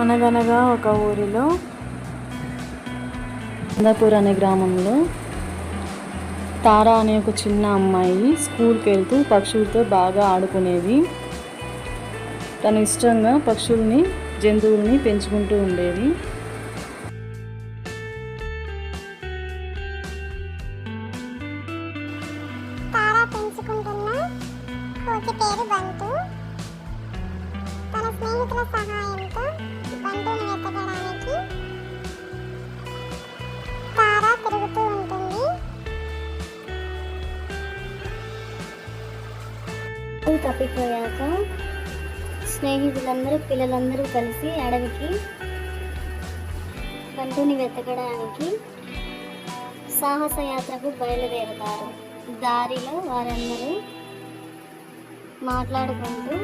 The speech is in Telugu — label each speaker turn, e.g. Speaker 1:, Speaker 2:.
Speaker 1: అనగనగా ఒక ఊరిలో చందాపూర్ అనే గ్రామంలో తారా అనే ఒక చిన్న అమ్మాయి స్కూల్కి వెళ్తూ పక్షులతో బాగా ఆడుకునేది. తను ఇష్టంగా పక్షుల్ని, జంతువుల్ని పెంచుకుంటూ ఉండేది.
Speaker 2: తారా పెంచుకుంటున్న కోతి పేరు బంటు. తన స్నేహితుల సహాయంతో బంటుని వెతకడానికి తారా తిరుగుతూ ఉంటుంది.
Speaker 3: తప్పిపోయాక స్నేహితులందరూ పిల్లలందరూ కలిసి అడవికి బంటుని వెతకడానికి సాహసయాత్రకు బయలుదేరతారు. దారిలో వారందరూ మాట్లాడుకుంటూ